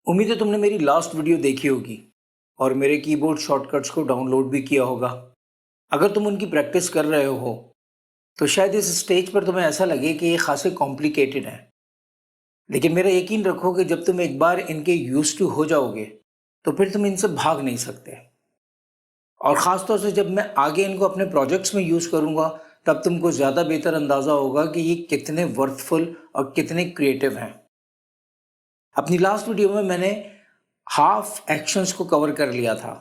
उम्मीद है तुमने मेरी लास्ट वीडियो देखी होगी और मेरे कीबोर्ड शॉर्टकट्स को डाउनलोड भी किया होगा। अगर तुम उनकी प्रैक्टिस कर रहे हो तो शायद इस स्टेज पर तुम्हें ऐसा लगे कि ये खासे कॉम्प्लिकेटेड है, लेकिन मेरा यकीन रखो कि जब तुम एक बार इनके यूज टू हो जाओगे तो फिर तुम इनसे भाग नहीं सकते। और ख़ास तौर से जब मैं आगे इनको अपने प्रोजेक्ट्स में यूज़ करूँगा तब तुमको ज़्यादा बेहतर अंदाज़ा होगा कि ये कितने वर्थफुल और कितने क्रिएटिव हैं। अपनी लास्ट वीडियो में मैंने हाफ एक्शंस को कवर कर लिया था।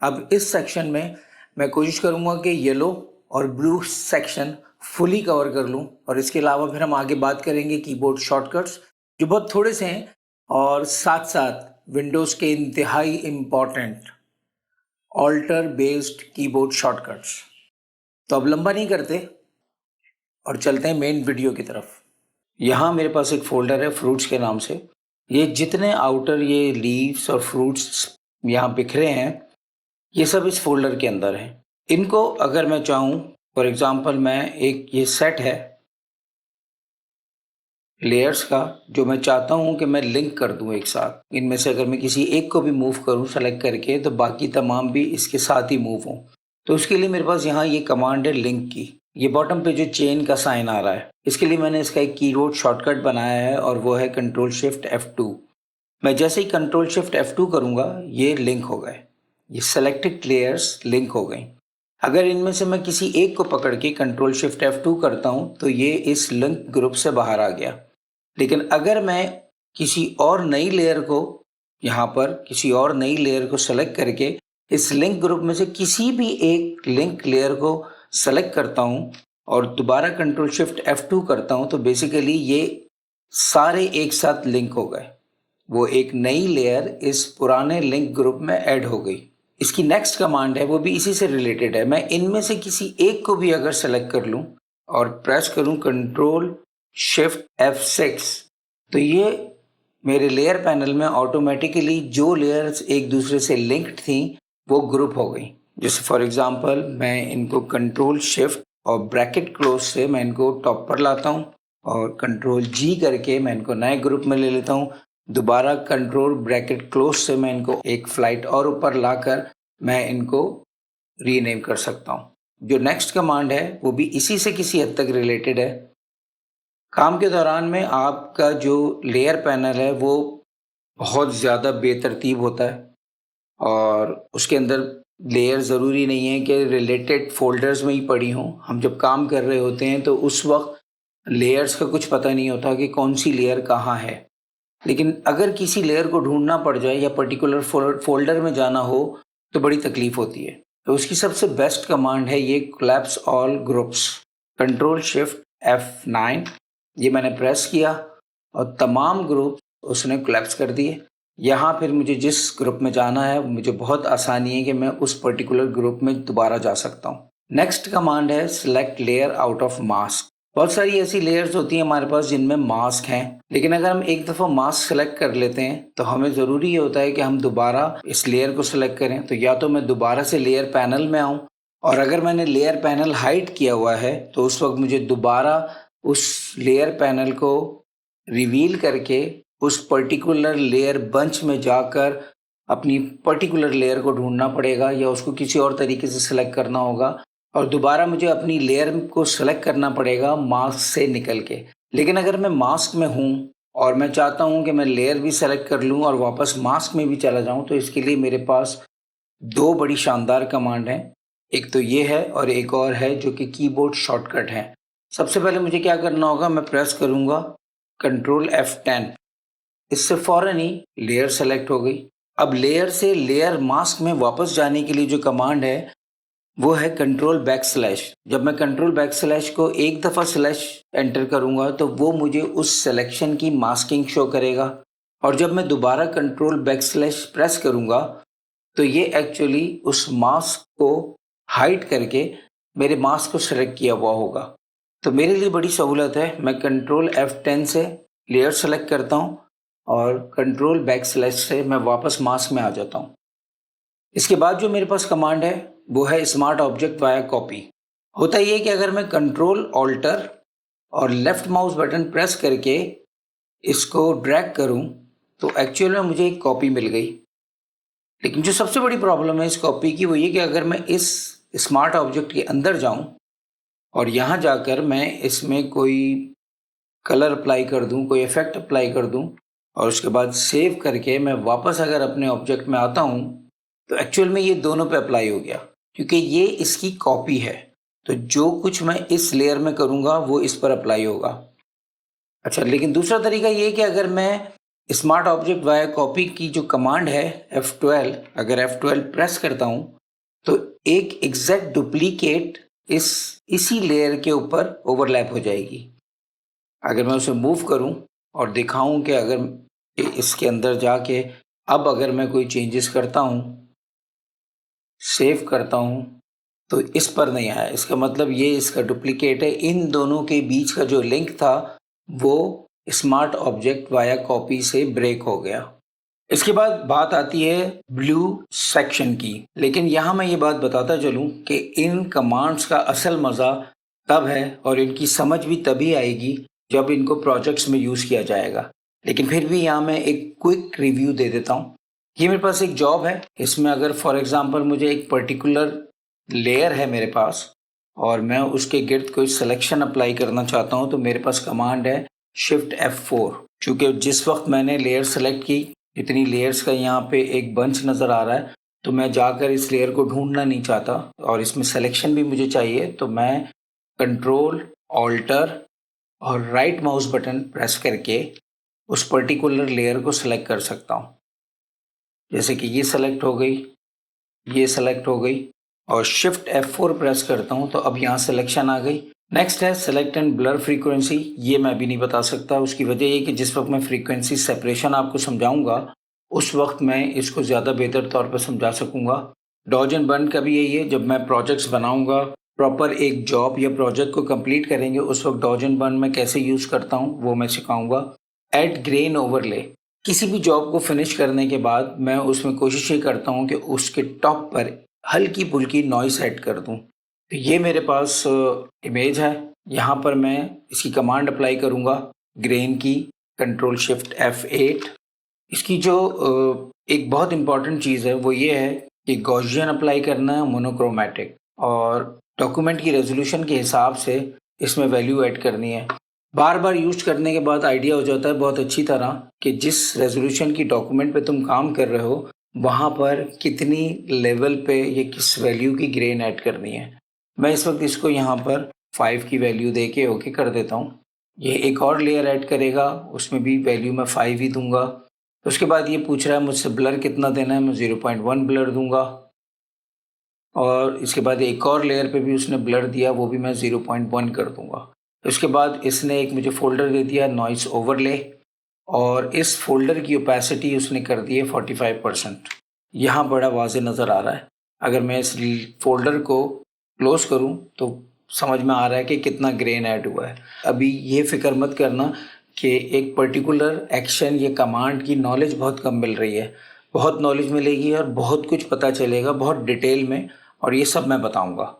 अब इस सेक्शन में मैं कोशिश करूंगा कि येलो और ब्लू सेक्शन फुली कवर कर लूं, और इसके अलावा फिर हम आगे बात करेंगे कीबोर्ड शॉर्टकट्स जो बहुत थोड़े से हैं, और साथ साथ विंडोज़ के इंतहाई important alt based keyboard shortcuts. तो अब लंबा नहीं करते और चलते हैं मेन वीडियो की तरफ। यहाँ मेरे पास एक फोल्डर है फ्रूट्स के नाम से। ये जितने आउटर ये लीव्स और फ्रूट्स यहाँ बिखरे हैं ये सब इस फोल्डर के अंदर हैं। इनको अगर मैं चाहूँ, फॉर एग्जांपल मैं एक ये सेट है लेयर्स का जो मैं चाहता हूँ कि मैं लिंक कर दूँ एक साथ। इनमें से अगर मैं किसी एक को भी मूव करूँ सेलेक्ट करके तो बाकी तमाम भी इसके साथ ही मूव हों। तो उसके लिए मेरे पास यहाँ ये कमांड है लिंक की। ये बॉटम पे जो चेन का साइन आ रहा है इसके लिए मैंने इसका एक कीबोर्ड शॉर्टकट बनाया है और वो है कंट्रोल शिफ्ट F2। मैं जैसे ही कंट्रोल शिफ्ट F2 करूँगा ये लिंक हो गए, ये सेलेक्टेड लेयर्स लिंक हो गई। अगर इनमें से मैं किसी एक को पकड़ के कंट्रोल शिफ्ट F2 करता हूँ तो ये इस लिंक ग्रुप से बाहर आ गया। लेकिन अगर मैं किसी और नई लेयर को यहाँ पर किसी और नई लेयर को सेलेक्ट करके इस लिंक ग्रुप में से किसी भी एक लिंक लेयर को सेलेक्ट करता हूँ और दोबारा कंट्रोल शिफ्ट F2 करता हूँ तो बेसिकली ये सारे एक साथ लिंक हो गए। वो एक नई लेयर इस पुराने लिंक ग्रुप में ऐड हो गई। इसकी नेक्स्ट कमांड है वो भी इसी से रिलेटेड है। मैं इनमें से किसी एक को भी अगर सेलेक्ट कर लूँ और प्रेस करूँ कंट्रोल शिफ्ट F6 तो ये मेरे लेयर पैनल में ऑटोमेटिकली जो लेयर्स एक दूसरे से लिंक्ड थी वो ग्रुप हो गई। जैसे फॉर एग्जांपल मैं इनको कंट्रोल शिफ्ट और ब्रैकेट क्लोज से मैं इनको टॉप पर लाता हूँ और कंट्रोल G करके मैं इनको नए ग्रुप में ले लेता हूँ। दोबारा कंट्रोल ब्रैकेट क्लोज से मैं इनको एक फ्लाइट और ऊपर लाकर मैं इनको रीनेम कर सकता हूँ। जो नेक्स्ट कमांड है वो भी इसी से किसी हद तक रिलेटेड है। काम के दौरान में आपका जो लेयर पैनल है वो बहुत ज़्यादा बेतरतीब होता है और उसके अंदर लेयर ज़रूरी नहीं है कि रिलेटेड फोल्डर्स में ही पड़ी हों। हम जब काम कर रहे होते हैं तो उस वक्त लेयर्स का कुछ पता नहीं होता कि कौन सी लेयर कहाँ है। लेकिन अगर किसी लेयर को ढूंढना पड़ जाए या पर्टिकुलर फोल्डर में जाना हो तो बड़ी तकलीफ होती है। तो उसकी सबसे बेस्ट कमांड है ये collapse all groups. Control shift F9 ये मैंने प्रेस किया और तमाम ग्रुप उसने कोलैप्स कर दिए। यहाँ फिर मुझे जिस ग्रुप में जाना है मुझे बहुत आसानी है कि मैं उस पर्टिकुलर ग्रुप में दोबारा जा सकता हूँ। नेक्स्ट कमांड है select layer out of mask. बहुत सारी ऐसी लेयर्स होती हैं हमारे पास जिनमें मास्क हैं, लेकिन अगर हम एक दफ़ा मास्क सेलेक्ट कर लेते हैं तो हमें ज़रूरी ये होता है कि हम दोबारा इस लेयर को सेलेक्ट करें। तो या तो मैं दोबारा से लेयर पैनल में आऊँ, और अगर मैंने लेयर पैनल हाइड किया हुआ है तो उस वक्त मुझे दोबारा उस लेयर पैनल को रिवील करके उस पर्टिकुलर लेयर बंच में जाकर अपनी पर्टिकुलर लेयर को ढूंढना पड़ेगा या उसको किसी और तरीके से सिलेक्ट करना होगा और दोबारा मुझे अपनी लेयर को सिलेक्ट करना पड़ेगा मास्क से निकल के। लेकिन अगर मैं मास्क में हूँ और मैं चाहता हूँ कि मैं लेयर भी सेलेक्ट कर लूँ और वापस मास्क में भी चला जाऊँ तो इसके लिए मेरे पास दो बड़ी शानदार कमांड हैं। एक तो ये है और एक और है जो कि कीबोर्ड शॉर्टकट है। सबसे पहले मुझे क्या करना होगा, मैं प्रेस करूँगा कंट्रोल F10। इससे फ़ौरन ही लेयर सेलेक्ट हो गई। अब लेयर से लेयर मास्क में वापस जाने के लिए जो कमांड है वो है कंट्रोल बैकस्लैश। जब मैं कंट्रोल बैकस्लैश को एक दफ़ा स्लैश एंटर करूँगा तो वो मुझे उस सिलेक्शन की मास्किंग शो करेगा, और जब मैं दोबारा कंट्रोल बैकस्लैश प्रेस करूँगा तो ये एक्चुअली उस मास्क को हाइड करके मेरे मास्क को सेलेक्ट किया हुआ होगा। तो मेरे लिए बड़ी सहूलत है, मैं कंट्रोल F10 से लेयर सेलेक्ट करता हूँ और कंट्रोल बैकस्लैश से मैं वापस मास्क में आ जाता हूँ। इसके बाद जो मेरे पास कमांड है वो है स्मार्ट ऑब्जेक्ट वाया कॉपी। होता ये कि अगर मैं कंट्रोल ऑल्टर और लेफ्ट माउस बटन प्रेस करके इसको ड्रैग करूं तो एक्चुअल में मुझे एक कॉपी मिल गई। लेकिन जो सबसे बड़ी प्रॉब्लम है इस कॉपी की वो ये कि अगर मैं इस स्मार्ट ऑब्जेक्ट के अंदर जाऊं और यहाँ जाकर मैं इसमें कोई कलर अप्लाई कर दूं, कोई इफेक्ट अप्लाई कर दूं और उसके बाद सेव करके मैं वापस अगर अपने ऑब्जेक्ट में आता हूं तो एक्चुअल में ये दोनों पे अप्लाई हो गया, क्योंकि ये इसकी कॉपी है। तो जो कुछ मैं इस लेयर में करूंगा वो इस पर अप्लाई होगा। अच्छा, लेकिन दूसरा तरीका ये कि अगर मैं स्मार्ट ऑब्जेक्ट वाया कॉपी की जो कमांड है F12, अगर F12 प्रेस करता हूं तो एक एग्जैक्ट डुप्लीकेट इसी लेयर के ऊपर ओवरलैप हो जाएगी। अगर मैं उसे मूव करूं और दिखाऊं कि अगर इसके अंदर जाके अब अगर मैं कोई चेंजेस करता हूं, सेव करता हूं, तो इस पर नहीं आया। इसका मतलब ये इसका डुप्लीकेट है। इन दोनों के बीच का जो लिंक था वो स्मार्ट ऑब्जेक्ट वाया कॉपी से ब्रेक हो गया। इसके बाद बात आती है ब्लू सेक्शन की। लेकिन यहाँ मैं ये बात बताता चलूँ कि इन कमांड्स का असल मज़ा तब है और इनकी समझ भी तभी आएगी जब इनको प्रोजेक्ट्स में यूज़ किया जाएगा। लेकिन फिर भी यहाँ मैं एक क्विक रिव्यू दे देता हूँ। ये मेरे पास एक जॉब है। इसमें अगर फॉर एग्जांपल मुझे एक पर्टिकुलर लेयर है मेरे पास और मैं उसके गिर्द कोई सिलेक्शन अप्लाई करना चाहता हूँ तो मेरे पास कमांड है शिफ्ट F4। चूँकि जिस वक्त मैंने लेयर सेलेक्ट की, इतनी लेयर्स का यहाँ पे एक बंच नज़र आ रहा है, तो मैं जाकर इस लेयर को ढूंढना नहीं चाहता और इसमें सिलेक्शन भी मुझे चाहिए। तो मैं कंट्रोल ऑल्टर और राइट माउस बटन प्रेस करके उस पर्टिकुलर लेयर को सिलेक्ट कर सकता हूँ। जैसे कि ये सेलेक्ट हो गई, ये सेलेक्ट हो गई और शिफ्ट F4 प्रेस करता हूँ तो अब यहाँ सिलेक्शन आ गई। नेक्स्ट है सेलेक्ट एंड ब्लर फ्रीक्वेंसी। ये मैं भी नहीं बता सकता। उसकी वजह ये कि जिस वक्त मैं फ्रीक्वेंसी सेपरेशन आपको समझाऊंगा उस वक्त मैं इसको ज़्यादा बेहतर तौर पर समझा सकूंगा। डॉज एंड बर्न का भी यही है। जब मैं प्रोजेक्ट्स बनाऊंगा, प्रॉपर एक जॉब या प्रोजेक्ट को कंप्लीट करेंगे, उस वक्त डॉज एंड बर्न मैं कैसे यूज़ करता हूँ वो मैं सिखाऊंगा। Add grain overlay. किसी भी जॉब को फिनिश करने के बाद मैं उसमें कोशिश ये करता हूँ कि उसके टॉप पर हल्की फुल्की नॉइस ऐड कर दूँ। तो ये मेरे पास इमेज है। यहाँ पर मैं इसकी कमांड अप्लाई करूँगा ग्रेन की, कंट्रोल शिफ्ट F8। इसकी जो एक बहुत इम्पॉर्टेंट चीज़ है वो ये है कि गॉसियन अप्लाई करना है, मोनोक्रोमैटिक, और डॉक्यूमेंट की रेजोल्यूशन के हिसाब से इसमें वैल्यू ऐड करनी है। बार बार यूज करने के बाद आइडिया हो जाता है बहुत अच्छी तरह कि जिस रेजोल्यूशन की डॉक्यूमेंट पे तुम काम कर रहे हो वहाँ पर कितनी लेवल पे ये किस वैल्यू की ग्रेन ऐड करनी है। मैं इस वक्त इसको यहाँ पर 5 की वैल्यू दे के ओके कर देता हूँ। ये एक और लेयर ऐड करेगा, उसमें भी वैल्यू मैं 5 ही दूंगा। उसके बाद ये पूछ रहा है मुझसे ब्लर कितना देना है, मैं 0.1 ब्लर दूंगा। और इसके बाद एक और लेयर पे भी उसने ब्लर दिया, वो भी मैं 0.1 कर दूंगा। उसके बाद इसने एक मुझे फोल्डर दे दिया नॉइस ओवरले और इस फोल्डर की ओपेसिटी उसने कर दी है 45%। यहाँ बड़ा वाज़े नज़र आ रहा है। अगर मैं इस फोल्डर को क्लोज करूँ तो समझ में आ रहा है कि कितना ग्रेन ऐड हुआ है। अभी ये फिक्र मत करना कि एक पर्टिकुलर एक्शन या कमांड की नॉलेज बहुत कम मिल रही है। बहुत नॉलेज मिलेगी और बहुत कुछ पता चलेगा बहुत डिटेल में, और ये सब मैं बताऊंगा।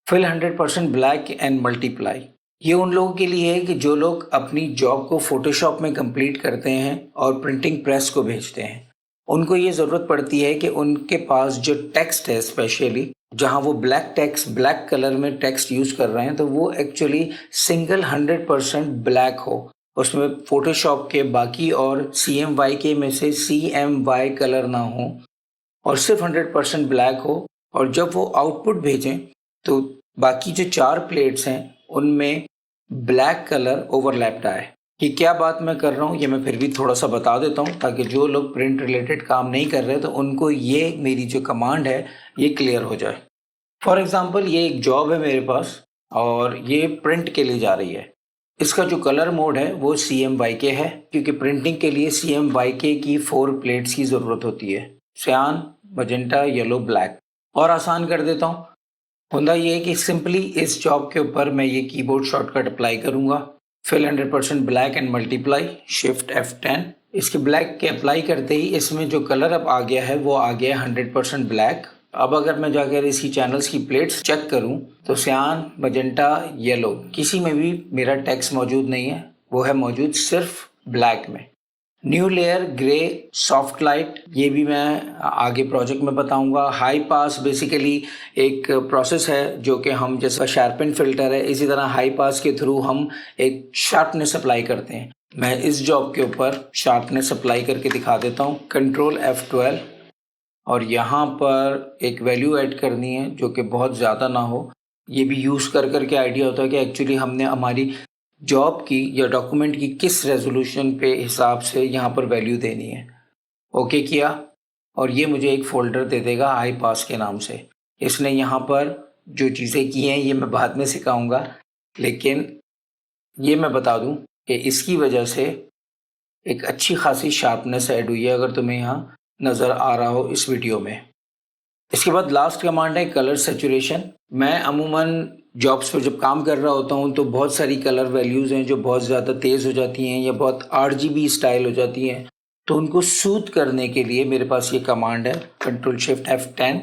Fill 100% black and multiply. ये उन लोगों के लिए है कि जो लोग अपनी जॉब को फोटोशॉप में कंप्लीट करते हैं और प्रिंटिंग प्रेस को भेजते हैं, उनको ये ज़रूरत पड़ती है कि उनके पास जो टेक्स्ट है, स्पेशली जहाँ वो ब्लैक कलर में टेक्स्ट यूज़ कर रहे हैं, तो वो एक्चुअली सिंगल 100% ब्लैक हो। उसमें फोटोशॉप के बाकी और CMYK में से CMY कलर ना हो और सिर्फ 100% ब्लैक हो। और जब वो आउटपुट भेजें तो बाकी जो 4 प्लेट्स हैं उनमें ब्लैक कलर ओवरलैप्ड आए। कि क्या बात मैं कर रहा हूँ ये मैं फिर भी थोड़ा सा बता देता हूँ ताकि जो लोग प्रिंट रिलेटेड काम नहीं कर रहे तो उनको ये मेरी जो कमांड है ये क्लियर हो जाए। फॉर एग्जांपल ये एक जॉब है मेरे पास और ये प्रिंट के लिए जा रही है। इसका जो कलर मोड है वो CMYK है, क्योंकि प्रिंटिंग के लिए CMYK की 4 प्लेट्स की ज़रूरत होती है, सियान, मजेंटा, येलो, ब्लैक। और आसान कर देता हूँ। होता ये है कि सिंपली इस जॉब के ऊपर मैं ये कीबोर्ड शॉर्टकट अप्लाई करूंगा। Fill 100% black and multiply, shift F10। इसके ब्लैक के अप्लाई करते ही इसमें जो कलर अब आ गया है वो आ गया 100% ब्लैक। अब अगर मैं जाकर इसकी चैनल्स की प्लेट्स चेक करूं तो सियान, मजेंटा, येलो किसी में भी मेरा टेक्स्ट मौजूद नहीं है, वो है मौजूद सिर्फ ब्लैक में। New layer grey soft light, ये भी मैं आगे प्रोजेक्ट में बताऊंगा। हाई पास बेसिकली एक प्रोसेस है जो कि हम जैसा शार्पन फिल्टर है इसी तरह हाई पास के थ्रू हम एक शार्पनेस अप्लाई करते हैं। मैं इस जॉब के ऊपर शार्पनेस अप्लाई करके दिखा देता हूँ। कंट्रोल F12 और यहाँ पर एक वैल्यू ऐड करनी है जो कि बहुत ज़्यादा ना हो। ये भी यूज़ कर करके आइडिया होता है कि एक्चुअली हमने हमारी जॉब की या डॉक्यूमेंट की किस रेजोल्यूशन पे हिसाब से यहाँ पर वैल्यू देनी है। ओके किया और ये मुझे एक फ़ोल्डर दे देगा हाई पास के नाम से। इसने यहाँ पर जो चीज़ें की हैं ये मैं बाद में सिखाऊंगा, लेकिन ये मैं बता दूं कि इसकी वजह से एक अच्छी खासी शार्पनेस ऐड हुई है, अगर तुम्हें यहाँ नज़र आ रहा हो इस वीडियो में। इसके बाद लास्ट कमांड है कलर सेचुरेशन। मैं अमूमन जॉब्स पर जब काम कर रहा होता हूँ तो बहुत सारी कलर वैल्यूज़ हैं जो बहुत ज़्यादा तेज़ हो जाती हैं या बहुत RGB स्टाइल हो जाती हैं, तो उनको सूट करने के लिए मेरे पास ये कमांड है कंट्रोल शिफ्ट F10,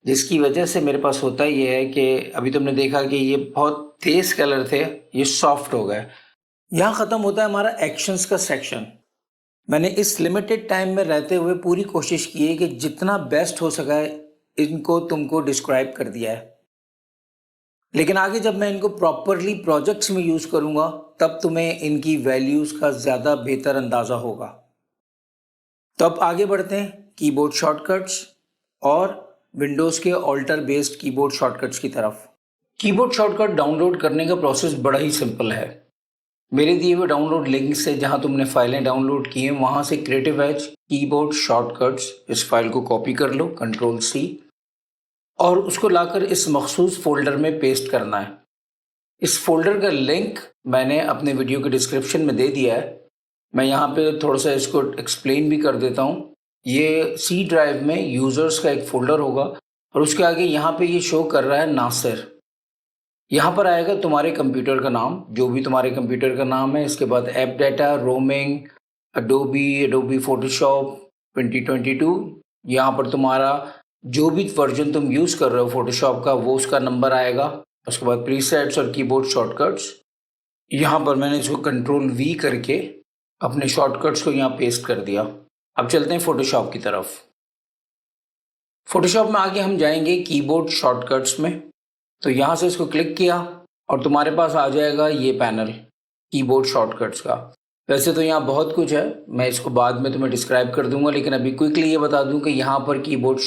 जिसकी वजह से मेरे पास होता ये है कि अभी तुमने देखा कि ये बहुत तेज़ कलर थे, ये सॉफ्ट हो गए। यहाँ ख़त्म होता है हमारा एक्शंस का सेक्शन। मैंने इस लिमिटेड टाइम में रहते हुए पूरी कोशिश की है कि जितना बेस्ट हो सका है इनको तुमको डिस्क्राइब कर दिया है, लेकिन आगे जब मैं इनको प्रॉपरली प्रोजेक्ट्स में यूज़ करूँगा तब तुम्हें इनकी वैल्यूज़ का ज़्यादा बेहतर अंदाज़ा होगा। तो अब आगे बढ़ते हैं कीबोर्ड शॉर्टकट्स और विंडोज़ के ऑल्टर बेस्ड कीबोर्ड शॉर्टकट्स की तरफ। कीबोर्ड शॉर्टकट डाउनलोड करने का प्रोसेस बड़ा ही सिंपल है। मेरे दिए हुए डाउनलोड लिंक से जहां तुमने फाइलें डाउनलोड की हैं वहां से क्रिएटिव एज कीबोर्ड शॉर्टकट्स इस फाइल को कॉपी कर लो, कंट्रोल C, और उसको लाकर इस मखसूस फोल्डर में पेस्ट करना है। इस फोल्डर का लिंक मैंने अपने वीडियो के डिस्क्रिप्शन में दे दिया है। मैं यहाँ पे थोड़ा सा इसको एक्सप्लेन भी कर देता हूँ। ये C ड्राइव में यूज़र्स का एक फोल्डर होगा और उसके आगे यहाँ पे ये शो कर रहा है नासिर। यहाँ पर आएगा तुम्हारे कंप्यूटर का नाम, जो भी तुम्हारे कंप्यूटर का नाम है। इसके बाद app data, roaming, Adobe Photoshop 2022, यहाँ पर तुम्हारा जो भी वर्जन तुम यूज़ कर रहे हो फोटोशॉप का वो उसका नंबर आएगा। उसके बाद प्रीसेट्स और कीबोर्ड शॉर्टकट्स, यहाँ पर मैंने इसको कंट्रोल V करके अपने शॉर्टकट्स को यहाँ पेस्ट कर दिया। अब चलते हैं फोटोशॉप की तरफ। फोटोशॉप में आगे हम जाएंगे कीबोर्ड शॉर्टकट्स में, तो यहाँ से इसको क्लिक किया और तुम्हारे पास आ जाएगा ये पैनल कीबोर्ड शॉर्टकट्स का। वैसे तो यहाँ बहुत कुछ है, मैं इसको बाद में तुम्हें डिस्क्राइब कर दूंगा, लेकिन अभी क्विकली ये बता दूं कि यहाँ पर कीबोर्ड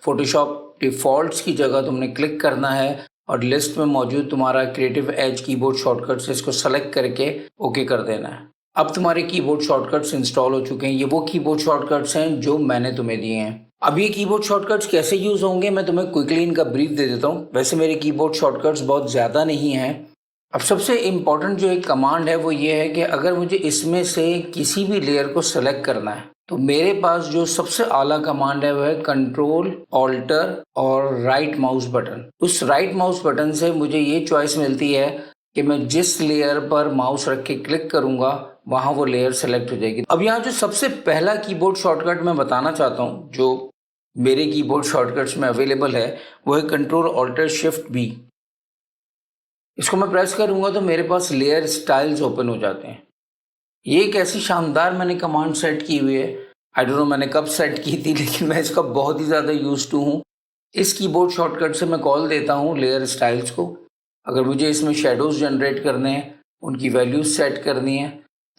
फोटोशॉप डिफ़ॉल्ट्स की जगह तुमने क्लिक करना है और लिस्ट में मौजूद तुम्हारा क्रिएटिव एज कीबोर्ड शॉर्टकट्स इसको सेलेक्ट करके ओके कर देना है। अब तुम्हारे कीबोर्ड शॉर्टकट्स इंस्टॉल हो चुके हैं। ये वो कीबोर्ड शॉर्टकट्स हैं जो मैंने तुम्हें दिए हैं। अब ये कीबोर्ड शॉर्टकट्स कैसे यूज़ होंगे मैं तुम्हें क्विकली इनका ब्रीफ दे देता हूँ। वैसे मेरे कीबोर्ड शॉर्टकट्स बहुत ज़्यादा नहीं हैं। अब सबसे इम्पॉर्टेंट जो एक कमांड है वो ये है कि अगर मुझे इसमें से किसी भी लेयर को सेलेक्ट करना है तो मेरे पास जो सबसे आला कमांड है वह है कंट्रोल ऑल्टर और राइट माउस बटन। उस राइट माउस बटन से मुझे ये चॉइस मिलती है कि मैं जिस लेयर पर माउस रख के क्लिक करूंगा वहां वो लेयर सेलेक्ट हो जाएगी। अब यहाँ जो सबसे पहला कीबोर्ड शॉर्टकट मैं बताना चाहता हूँ जो मेरे कीबोर्ड शॉर्टकट्स में अवेलेबल है वो है कंट्रोल ऑल्टर शिफ्ट B। इसको मैं प्रेस करूंगा तो मेरे पास लेयर स्टाइल्स ओपन हो जाते हैं। ये एक ऐसी शानदार मैंने कमांड सेट की हुई है, आई डोंट नो मैंने कब सेट की थी, लेकिन मैं इसका बहुत ही ज़्यादा यूज टू हूँ। इस कीबोर्ड शॉर्टकट से मैं कॉल देता हूँ लेयर स्टाइल्स को। अगर मुझे इसमें शेडोज़ जनरेट करने हैं, उनकी वैल्यूज सेट करनी है,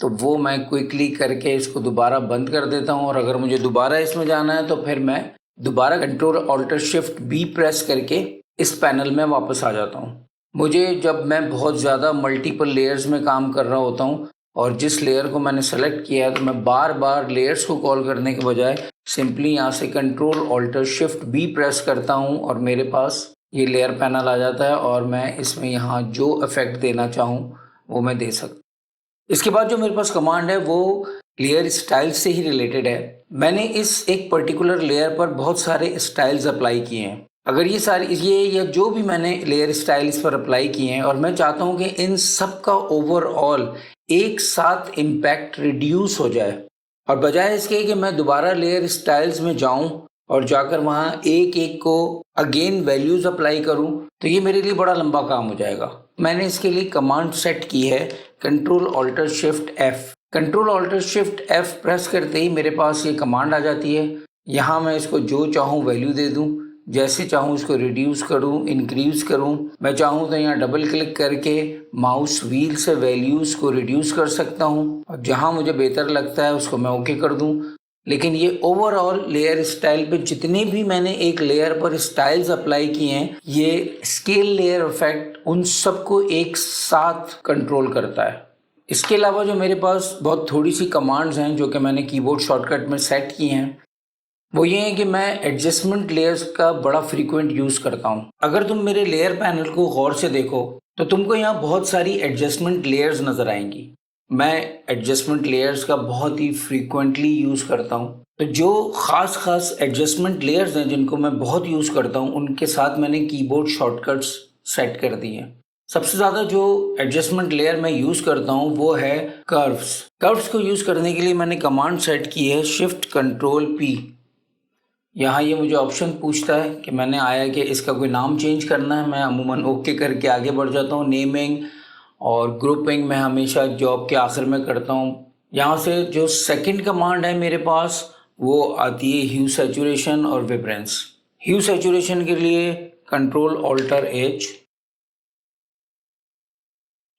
तो वो मैं क्विकली करके इसको दोबारा बंद कर देता हूँ। और अगर मुझे दोबारा इसमें जाना है तो फिर मैं दोबारा control alt shift B press करके इस पैनल में वापस आ जाता हूँ। मुझे जब मैं बहुत ज़्यादा मल्टीपल लेयर्स में काम कर रहा होता हूँ और जिस लेयर को मैंने सेलेक्ट किया है तो मैं बार बार लेयर्स को कॉल करने के बजाय सिंपली यहाँ से control alt shift B press करता हूँ और मेरे पास ये लेयर पैनल आ जाता है और मैं इसमें यहाँ जो इफेक्ट देना चाहूँ वो मैं दे सकता हूँ। इसके बाद जो मेरे पास कमांड है वो लेयर स्टाइल से ही रिलेटेड है। मैंने इस एक पर्टिकुलर लेयर पर बहुत सारे स्टाइल्स अप्लाई किए हैं। अगर ये सारी ये या जो भी मैंने लेयर स्टाइल इस पर अप्लाई किए हैं और मैं चाहता हूँ कि इन सब का ओवरऑल एक साथ इम्पैक्ट रिड्यूस हो जाए और बजाय इसके कि मैं दोबारा लेयर स्टाइल्स में जाऊं और जाकर वहाँ एक एक को अगेन वैल्यूज अप्लाई करूं, तो ये मेरे लिए बड़ा लंबा काम हो जाएगा। मैंने इसके लिए कमांड सेट की है control alt shift F। Control alt shift F press करते ही मेरे पास ये कमांड आ जाती है। यहाँ मैं इसको जो चाहूँ वैल्यू दे दूँ, जैसे चाहूँ इसको रिड्यूस करूँ, इंक्रीज करूँ। मैं चाहूँ तो यहाँ डबल क्लिक करके माउस व्हील से वैल्यूज़ को रिड्यूस कर सकता हूँ और जहाँ मुझे बेहतर लगता है उसको मैं ओके कर दूँ। लेकिन ये ओवरऑल लेयर स्टाइल पे जितने भी मैंने एक लेयर पर स्टाइल्स अप्लाई किए हैं, ये स्केल लेयर इफेक्ट उन सबको एक साथ कंट्रोल करता है। इसके अलावा जो मेरे पास बहुत थोड़ी सी कमांड्स हैं जो कि मैंने कीबोर्ड शॉर्टकट में सेट की हैं, वो ये है कि मैं एडजस्टमेंट लेयर्स का बड़ा फ्रीक्वेंट यूज़ करता हूँ। अगर तुम मेरे लेयर पैनल को गौर से देखो तो तुमको यहाँ बहुत सारी एडजस्टमेंट लेयर्स नज़र आएंगी। मैं एडजस्टमेंट लेयर्स का बहुत ही फ्रीक्वेंटली यूज़ करता हूँ। तो जो ख़ास एडजस्टमेंट लेयर्स हैं जिनको मैं बहुत यूज़ करता हूँ, उनके साथ मैंने कीबोर्ड शॉर्टकट्स सेट कर दिए हैं। सबसे ज़्यादा जो एडजस्टमेंट लेयर मैं यूज़ करता हूँ वो है कर्व्स। कर्व्स को यूज़ करने के लिए मैंने कमांड सेट की है शिफ्ट कंट्रोल P। यहाँ ये मुझे ऑप्शन पूछता है कि मैंने आया कि इसका कोई नाम चेंज करना है। मैं अमूमन ओके करके आगे बढ़ जाता हूँ। नेमिंग और ग्रुपिंग मैं हमेशा जॉब के आखिर में करता हूँ। यहाँ से जो सेकंड कमांड है मेरे पास वो आती है ह्यू सैचुरेशन और विब्रेंस। ह्यू सैचुरेशन के लिए कंट्रोल ऑल्टर H।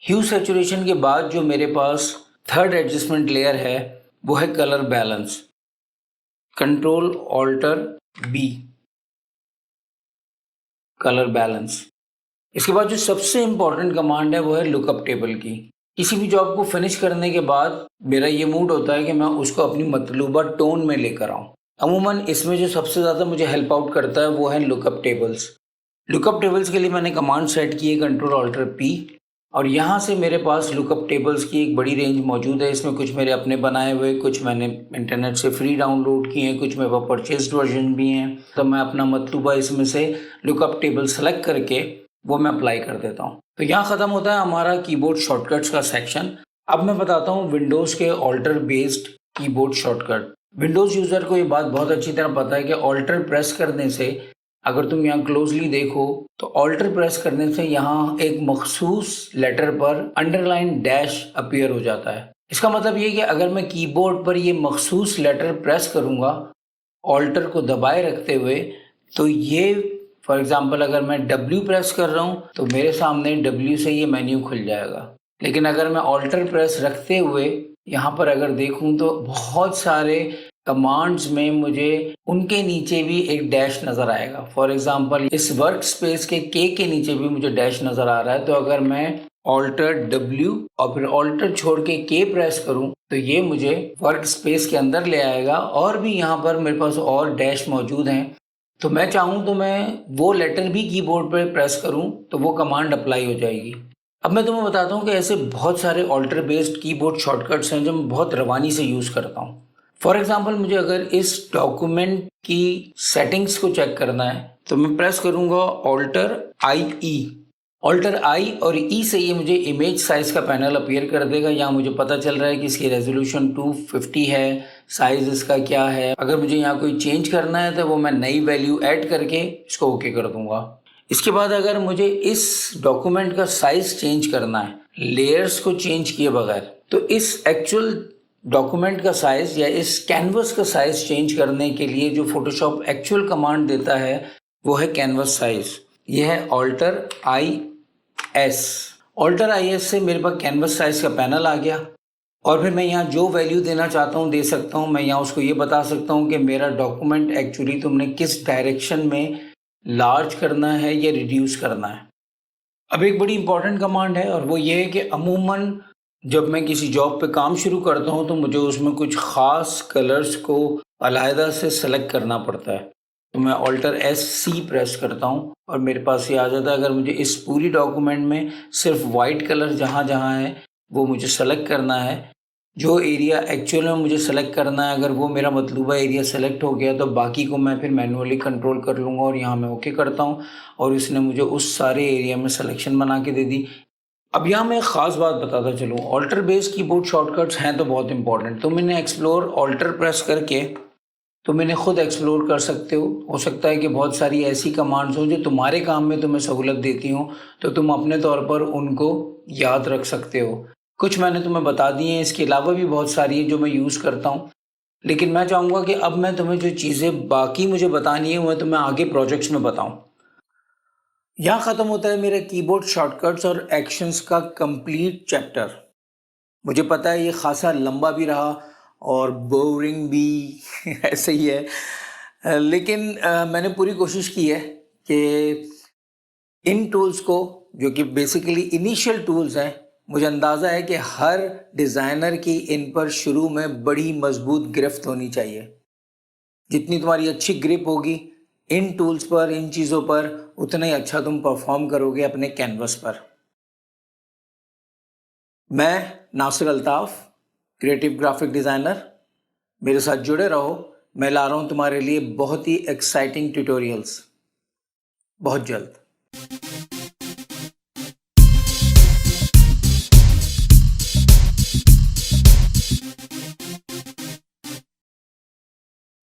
ह्यू सैचुरेशन के बाद जो मेरे पास थर्ड एडजस्टमेंट लेयर है वो है colour balance. Control alt B, colour balance. इसके बाद जो सबसे इंपॉर्टेंट कमांड है वो है लुकअप टेबल की। किसी भी जॉब को फिनिश करने के बाद मेरा ये मूड होता है कि मैं उसको अपनी मतलूबा टोन में लेकर आऊँ। अमूमन इसमें जो सबसे ज़्यादा मुझे हेल्प आउट करता है वो है लुकअप टेबल्स। लुकअप टेबल्स के लिए मैंने कमांड सेट की है कंट्रोल ऑल्टर P और यहाँ से मेरे पास लुकअप टेबल्स की एक बड़ी रेंज मौजूद है। इसमें कुछ मेरे अपने बनाए हुए, कुछ मैंने इंटरनेट से फ्री डाउनलोड किए हैं, कुछ मेरे पास परचेस्ड वर्जन भी हैं। तो मैं अपना मतलूबा इसमें से लुकअप टेबल सेलेक्ट करके वो मैं अप्लाई कर देता हूँ। तो यहाँ ख़त्म होता है हमारा कीबोर्ड शॉर्टकट्स का सेक्शन। अब मैं बताता हूँ विंडोज़ के alt based keyboard shortcut. Windows user को ये बात बहुत अच्छी तरह पता है कि ऑल्टर प्रेस करने से, अगर तुम यहाँ क्लोजली देखो तो ऑल्टर प्रेस करने से यहाँ एक मखसूस लेटर पर अंडरलाइन डैश अपीयर हो जाता है। इसका मतलब ये कि अगर मैं कीबोर्ड पर ये मखसूस लेटर प्रेस करूँगा ऑल्टर को दबाए रखते हुए, तो ये फॉर एग्जांपल अगर मैं W प्रेस कर रहा हूँ तो मेरे सामने W से ये मेन्यू खुल जाएगा। लेकिन अगर मैं ऑल्टर प्रेस रखते हुए यहाँ पर अगर देखूँ तो बहुत सारे कमांड्स में मुझे उनके नीचे भी एक डैश नज़र आएगा। फॉर एग्जांपल इस वर्क स्पेस के के नीचे भी मुझे डैश नज़र आ रहा है। तो अगर मैं ऑल्टर W और फिर ऑल्टर छोड़ के प्रेस करूं तो ये मुझे वर्क स्पेस के अंदर ले आएगा और भी यहाँ पर मेरे पास और डैश मौजूद हैं। तो मैं चाहूँ तो मैं वो लेटर भी कीबोर्ड पर प्रेस करूँ तो वो कमांड अप्लाई हो जाएगी। अब मैं तुम्हें बताता हूँ कि ऐसे बहुत सारे ऑल्टर बेस्ड कीबोर्ड शॉर्टकट्स हैं जो मैं बहुत रवानी से यूज़ करता हूँ। फॉर एग्जाम्पल मुझे अगर इस डॉक्यूमेंट की सेटिंग्स को चेक करना है तो मैं प्रेस करूँगा ऑल्टर IE। ऑल्टर I और E से ये मुझे इमेज साइज़ का पैनल अपीयर कर देगा। यहाँ मुझे पता चल रहा है कि इसकी रेजोल्यूशन 250 है, साइज़ इसका क्या है। अगर मुझे यहाँ कोई चेंज करना है तो वो मैं नई वैल्यू ऐड करके इसको ओके कर दूँगा। इसके बाद अगर मुझे इस डॉक्यूमेंट का साइज़ चेंज करना है लेयर्स को चेंज किए बगैर, तो इस एक्चुअल डॉक्यूमेंट का साइज़ या इस कैनवस का साइज़ चेंज करने के लिए जो फोटोशॉप एक्चुअल कमांड देता है वो है कैनवस साइज़। यह है ऑल्टर IS। ऑल्टर IS से मेरे पास कैनवस साइज़ का पैनल आ गया और फिर मैं यहाँ जो वैल्यू देना चाहता हूँ दे सकता हूँ। मैं यहाँ उसको ये बता सकता हूँ कि मेरा डॉक्यूमेंट एक्चुअली तुमने किस डायरेक्शन में लार्ज करना है या रिड्यूस करना है। अब एक बड़ी इंपॉर्टेंट कमांड है और वो ये है कि अमूमन जब मैं किसी जॉब पे काम शुरू करता हूँ तो मुझे उसमें कुछ ख़ास कलर्स को अलहदा से सेलेक्ट करना पड़ता है। तो मैं ऑल्टर SC प्रेस करता हूँ और मेरे पास ये आ जाता है। अगर मुझे इस पूरी डॉक्यूमेंट में सिर्फ वाइट कलर जहाँ जहाँ है वो मुझे सेलेक्ट करना है, जो एरिया एक्चुअल में मुझे सेलेक्ट करना है, अगर वो मेरा मतलूबा एरिया सेलेक्ट हो गया तो बाकी को मैं फिर मैनुअली कंट्रोल कर लूँगा और यहाँ मैं ओके करता हूँ और इसने मुझे उस सारे एरिया में सिलेक्शन बना के दे दी। अब यहाँ मैं एक ख़ास बात बताता चलूँ, ऑल्टर बेस्ड कीबोर्ड शॉर्टकट्स हैं तो बहुत इंपॉर्टेंट। तुम इन्हें एक्सप्लोर ऑल्टर प्रेस करके तुम इन्हें खुद एक्सप्लोर कर सकते हो सकता है कि बहुत सारी ऐसी कमांड्स हो जो तुम्हारे काम में तुम्हें सहूलत देती हो, तो तुम अपने तौर पर उनको याद रख सकते हो। कुछ मैंने तुम्हें बता दिए हैं, इसके अलावा भी बहुत सारी हैं जो मैं यूज़ करता हूँ। लेकिन मैं चाहूँगा कि अब मैं तुम्हें जो चीज़ें बाकी मुझे बतानी है, वो तुम्हें आगे प्रोजेक्ट्स में बताऊँ। यहाँ ख़त्म होता है मेरा कीबोर्ड शॉर्टकट्स और एक्शंस का कंप्लीट चैप्टर। मुझे पता है ये ख़ासा लंबा भी रहा और बोरिंग भी ऐसे ही है। लेकिन मैंने पूरी कोशिश की है कि इन टूल्स को, जो कि बेसिकली इनिशियल टूल्स हैं, मुझे अंदाज़ा है कि हर डिज़ाइनर की इन पर शुरू में बड़ी मजबूत गिरफ्त होनी चाहिए। जितनी तुम्हारी अच्छी ग्रिप होगी इन टूल्स पर, इन चीज़ों पर, उतना ही अच्छा तुम परफॉर्म करोगे अपने कैनवस पर। मैं Nasir Altaf, creative graphic designer. मेरे साथ जुड़े रहो, मैं ला रहा हूँ तुम्हारे लिए बहुत ही एक्साइटिंग ट्यूटोरियल्स बहुत जल्द।